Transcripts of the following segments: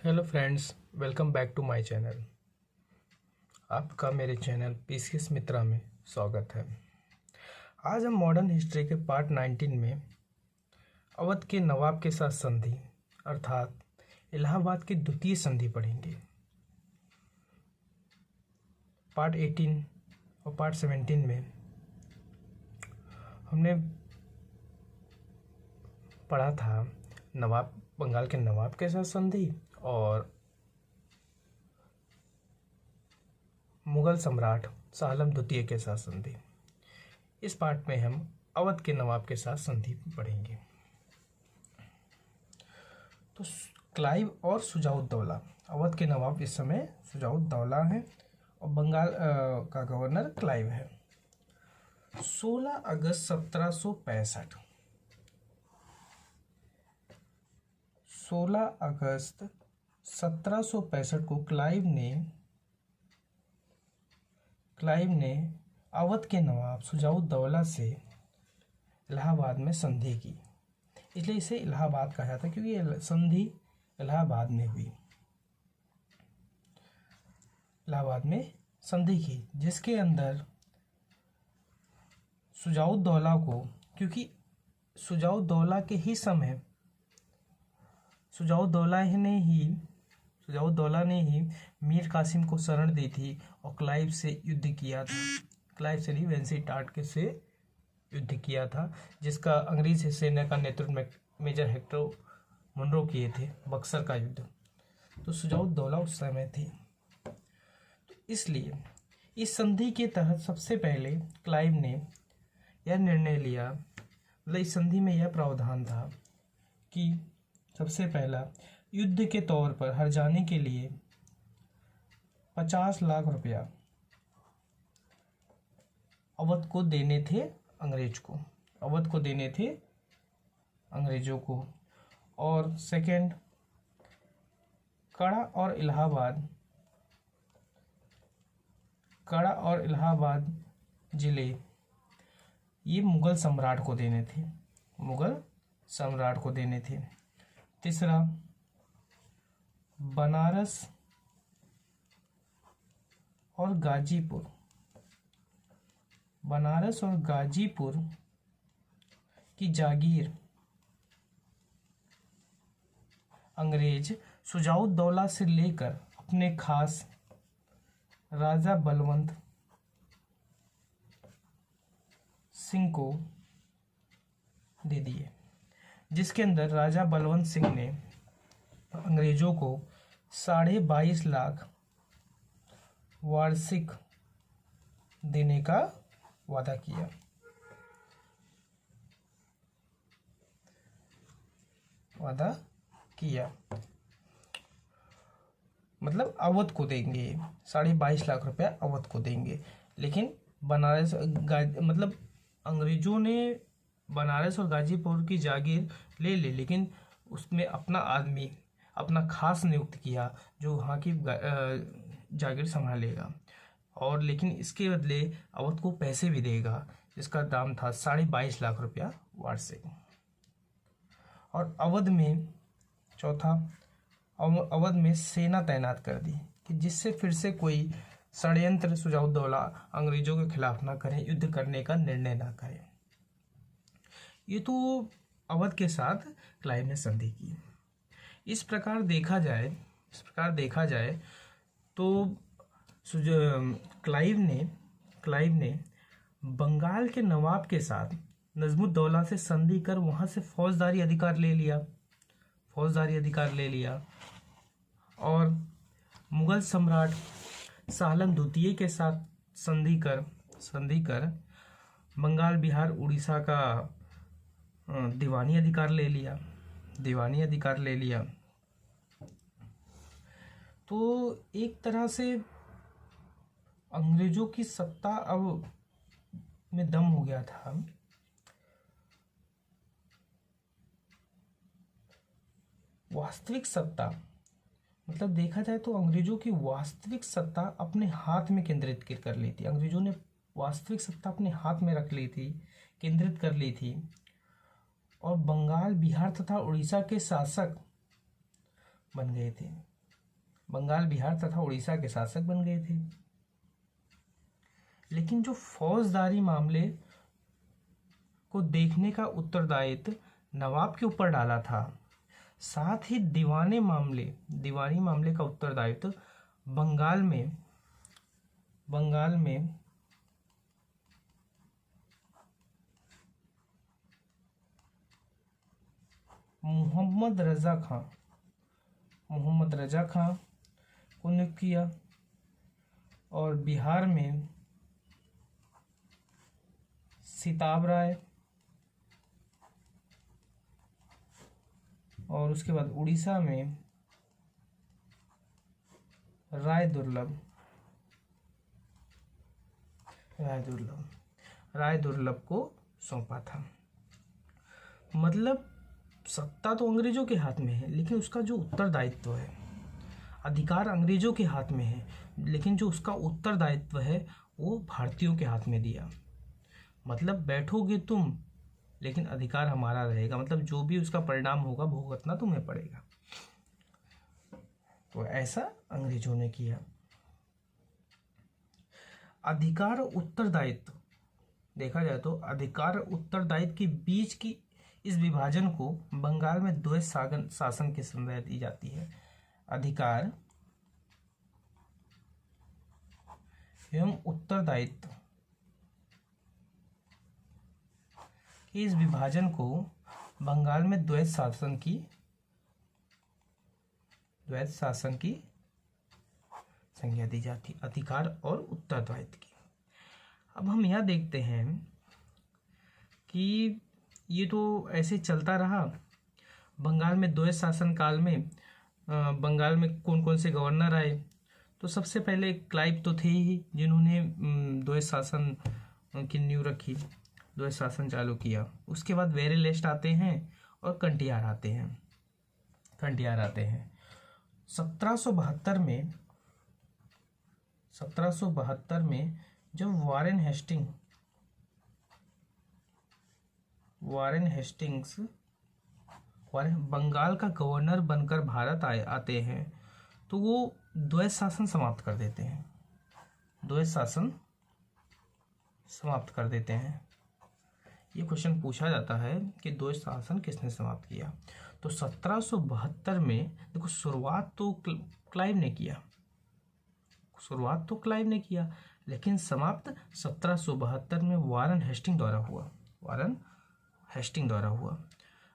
Hello friends, welcome back to my channel. आपका मेरे channel PCS मित्रा में स्वागत है। आज हम मॉडर्न हिस्ट्री के पार्ट 19 में अवध के नवाब के साथ संधि अर्थात इलाहाबाद की द्वितीय संधि पढ़ेंगे। पार्ट 18 और पार्ट 17 में हमने पढ़ा था नवाब बंगाल के नवाब के साथ संधि और मुगल सम्राट शाह आलम द्वितीय के साथ संधि। इस पार्ट में हम अवध के नवाब के साथ संधि पढ़ेंगे। तो क्लाइव और शुजाउद्दौला, अवध के नवाब इस समय शुजाउद्दौला हैं और बंगाल का गवर्नर क्लाइव है। 16 अगस्त 1765 16 अगस्त 1765 को क्लाइव ने अवध के नवाब शुजाउद्दौला से इलाहाबाद में संधि की। इसलिए इसे इलाहाबाद कहा जाता है क्योंकि ये संधि इलाहाबाद में हुई। इलाहाबाद में संधि की जिसके अंदर शुजाउद्दौला को, क्योंकि शुजाउद्दौला के ही समय शुजाउद्दौला ने ही मीर कासिम को शरण दी थी और क्लाइव से युद्ध किया था। क्लाइव से नहीं, वेंसीटाट से युद्ध किया था, जिसका अंग्रेज सेना का नेतृत्व मेजर हेक्टर मुनरो किए थे। बक्सर का युद्ध तो शुजाउद्दौला उस समय थे। तो इसलिए इस संधि के तहत सबसे पहले क्लाइव ने यह निर्णय लिया, मतलब इस संधि में यह प्रावधान था कि सबसे पहला युद्ध के तौर पर हर जाने के लिए 50 लाख रुपया अवध को देने थे अंग्रेजों को। और सेकंड, कड़ा और इलाहाबाद जिले ये मुगल सम्राट को देने थे। तीसरा, बनारस और गाजीपुर की जागीर अंग्रेज शुजाउद्दौला से लेकर अपने खास राजा बलवंत सिंह को दे दिए, जिसके अंदर राजा बलवंत सिंह ने अंग्रेजों को 22.5 लाख वार्षिक देने का वादा किया। मतलब अवध को देंगे 22.5 लाख रुपया अवध को देंगे, लेकिन मतलब अंग्रेजों ने बनारस और गाजीपुर की जागीर ले ली, लेकिन उसमें अपना आदमी, अपना खास नियुक्त किया जो वहाँ की जागीर संभालेगा, और लेकिन इसके बदले अवध को पैसे भी देगा, जिसका दाम था 22.5 लाख रुपया वार्षिक। और अवध में सेना तैनात कर दी कि जिससे फिर से कोई षड्यंत्र शुजाउद्दौला अंग्रेजों के खिलाफ ना करे, युद्ध करने का निर्णय ना करे। ये तो अवध के साथ क्लाइव ने संधि की। इस प्रकार देखा जाए तो क्लाइव ने बंगाल के नवाब के साथ नजमुद्दौला से संधि कर वहां से फौजदारी अधिकार ले लिया और मुगल सम्राट शाह आलम द्वितीय के साथ संधि कर बंगाल, बिहार, उड़ीसा का दीवानी अधिकार ले लिया। तो एक तरह से अंग्रेजों की सत्ता अब में दम हो गया था। वास्तविक सत्ता, मतलब देखा जाए तो अंग्रेजों की वास्तविक सत्ता अपने हाथ में केंद्रित कर ली थी। अंग्रेजों ने वास्तविक सत्ता अपने हाथ में रख ली थी, केंद्रित कर ली थी, और बंगाल, बिहार तथा उड़ीसा के शासक बन गए थे। बंगाल, बिहार तथा उड़ीसा के शासक बन गए थे। लेकिन जो फौजदारी मामले को देखने का उत्तरदायित्व नवाब के ऊपर डाला था, साथ ही दीवानी मामले का उत्तरदायित्व बंगाल में मोहम्मद रजा खां को नियुक्त किया, और बिहार में सिताब राय, और उसके बाद उड़ीसा में राय दुर्लभ को सौंपा था। मतलब सत्ता तो अंग्रेजों के हाथ में है, लेकिन उसका जो उत्तरदायित्व है, अधिकार अंग्रेजों के हाथ में है, लेकिन जो उसका उत्तरदायित्व है वो भारतीयों के हाथ में दिया। मतलब बैठोगे तुम, लेकिन अधिकार हमारा रहेगा, मतलब जो भी उसका परिणाम होगा भुगतना तुम्हें पड़ेगा। तो ऐसा अंग्रेजों ने किया। अधिकार उत्तरदायित्व देखा जाए तो अधिकार उत्तरदायित्व के बीच की इस विभाजन को बंगाल में द्वैध शासन की संज्ञा दी जाती है। अधिकार एवं उत्तरदायित्व के इस विभाजन को बंगाल में द्वैध शासन की संज्ञा दी जाती, अधिकार और उत्तरदायित्व की। अब हम यह देखते हैं कि ये तो ऐसे चलता रहा। बंगाल में द्वैध शासन काल में बंगाल में कौन कौन से गवर्नर आए, तो सबसे पहले क्लाइव तो थे ही जिन्होंने द्वैध शासन की नींव रखी, द्वैध शासन चालू किया। उसके बाद वेरेलेस्ट आते हैं और कंटियार आते हैं। 1772 में जब वारेन हेस्टिंग्स बंगाल का गवर्नर बनकर भारत आते हैं, तो वो द्वैध शासन समाप्त कर देते हैं। ये क्वेश्चन पूछा जाता है कि द्वैध शासन किसने समाप्त किया। तो 1772 में देखो, शुरुआत तो क्लाइव ने किया, लेकिन समाप्त 1772 में वारेन हेस्टिंग द्वारा हुआ।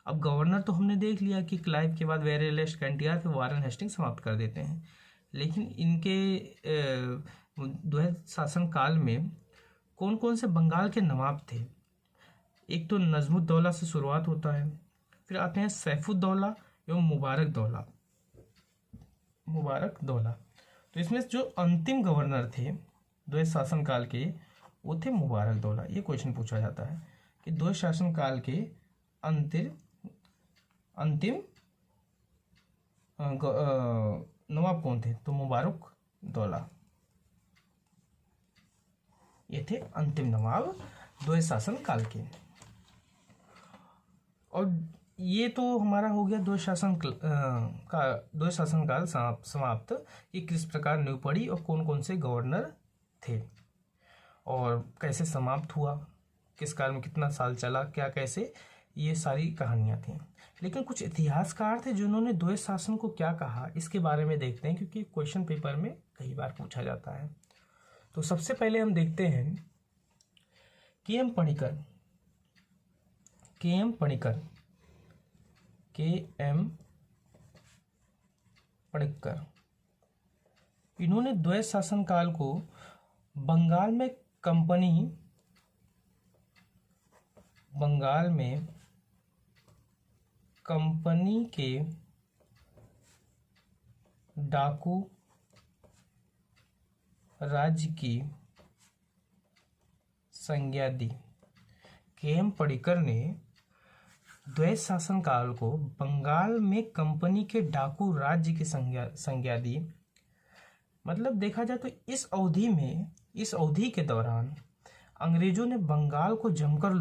अब गवर्नर तो हमने देख लिया कि क्लाइव के बाद वेरेलेस्ट, कंटियार, फिर वारेन हेस्टिंग समाप्त कर देते हैं। लेकिन इनके द्वैध शासन काल में कौन कौन से बंगाल के नवाब थे? एक तो नजमुद्दौला से शुरुआत होता है, फिर आते हैं सैफुद्दौला एवं मुबारक दौला। तो इसमें जो अंतिम गवर्नर थे द्वैध शासन काल के, वो थे मुबारक दौला। ये क्वेश्चन पूछा जाता है कि द्वैध शासन काल के अंतिम नवाब कौन थे? तो मुबारक दौला, ये थे अंतिम नवाब द्वैध शासन काल के। और ये तो हमारा हो गया द्वैध शासन काल समाप्त, कि किस प्रकार नींव पड़ी और कौन कौन से गवर्नर थे और कैसे समाप्त हुआ, किस काल में कितना साल चला, क्या कैसे, ये सारी कहानियां थी। लेकिन कुछ इतिहासकार थे जिन्होंने द्वैध शासन को क्या कहा, इसके बारे में देखते हैं, क्योंकि क्वेश्चन पेपर में कई बार पूछा जाता है। तो सबसे पहले हम देखते हैं के.एम. पणिक्कर। इन्होंने द्वैध शासन काल को बंगाल में कंपनी के डाकू राज्य की संज्ञा दी। के.एम. पणिक्कर ने द्वैध शासन काल को बंगाल में कंपनी के डाकू राज्य की संज्ञा दी। मतलब देखा जाए तो इस अवधि के दौरान अंग्रेजों ने बंगाल को जमकर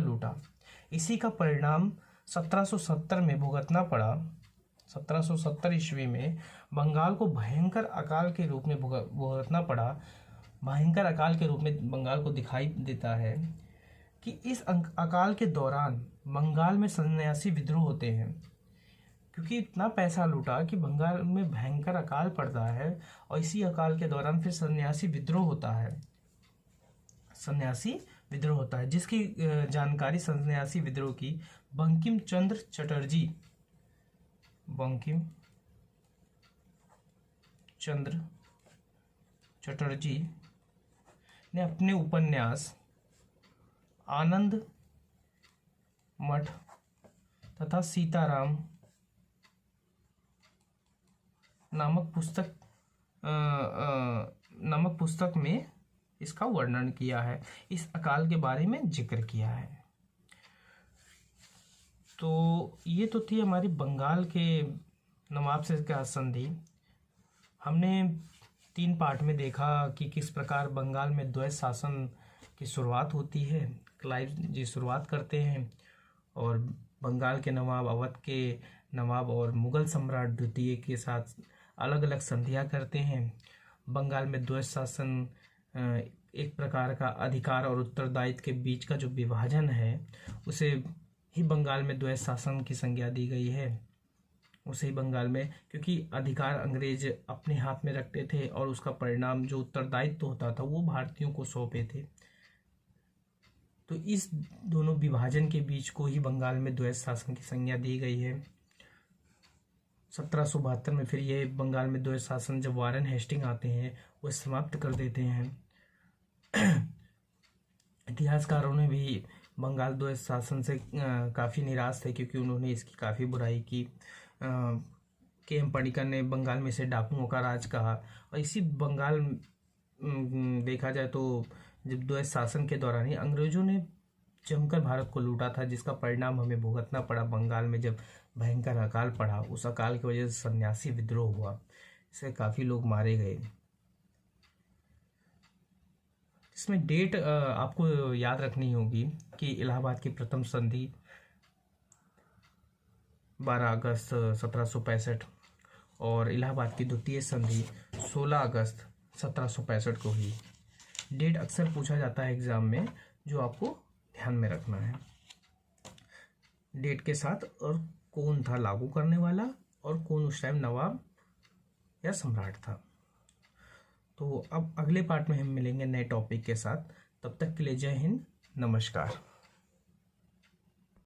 लूटा। इसी का परिणाम 1770 में भुगतना पड़ा। 1770 ईस्वी में बंगाल को भयंकर अकाल के रूप में भुगतना पड़ा। भयंकर अकाल के रूप में बंगाल को दिखाई देता है कि इस अकाल के दौरान बंगाल में सन्यासी विद्रोह होते हैं, क्योंकि इतना पैसा लूटा कि बंगाल में भयंकर अकाल पड़ता है और इसी अकाल के दौरान फिर सन्यासी विद्रोह होता है। सन्यासी विद्रोह होता है जिसकी जानकारी सन्यासी विद्रोह की बंकिम चंद्र चटर्जी ने अपने उपन्यास आनंद मठ तथा सीताराम नामक पुस्तक में इसका वर्णन किया है, इस अकाल के बारे में जिक्र किया है। तो ये तो थी हमारी बंगाल के नवाब से क्या संधि। हमने 3 पार्ट में देखा कि किस प्रकार बंगाल में द्वैत शासन की शुरुआत होती है। क्लाइव जी शुरुआत करते हैं और बंगाल के नवाब, अवध के नवाब और मुगल सम्राट द्वितीय के साथ अलग अलग संधियां करते हैं। बंगाल में द्वैत शासन एक प्रकार का अधिकार और उत्तरदायित्व के बीच का जो विभाजन है, उसे ही बंगाल में द्वैत शासन की संज्ञा दी गई है। उसे ही बंगाल में, क्योंकि अधिकार अंग्रेज अपने हाथ में रखते थे और उसका परिणाम जो उत्तरदायित्व होता था वो भारतीयों को सौंपे थे। तो इस दोनों विभाजन के बीच को ही बंगाल में द्वैत शासन की संज्ञा दी गई है। 1772 में फिर ये बंगाल में द्वैत शासन जब वारेन हेस्टिंग आते हैं वो समाप्त कर देते हैं। इतिहासकारों ने भी बंगाल द्वैत शासन से काफ़ी निराश थे, क्योंकि उन्होंने इसकी काफ़ी बुराई की। के.एम. पणिकर ने बंगाल में इसे डाकुओं का राज कहा। और इसी बंगाल देखा जाए तो जब द्वैत शासन के दौरान ही अंग्रेजों ने जमकर भारत को लूटा था, जिसका परिणाम हमें भुगतना पड़ा। बंगाल में जब भयंकर अकाल पड़ा, उस अकाल की वजह से सन्यासी विद्रोह हुआ, इससे काफ़ी लोग मारे गए। इसमें डेट आपको याद रखनी होगी कि इलाहाबाद की प्रथम संधि 12 अगस्त 1765 और इलाहाबाद की द्वितीय संधि 16 अगस्त 1765 को हुई। डेट अक्सर पूछा जाता है एग्जाम में, जो आपको ध्यान में रखना है डेट के साथ, और कौन था लागू करने वाला और कौन उस टाइम नवाब या सम्राट था। तो अब अगले पार्ट में हम मिलेंगे नए टॉपिक के साथ। तब तक के लिए जय हिंद, नमस्कार।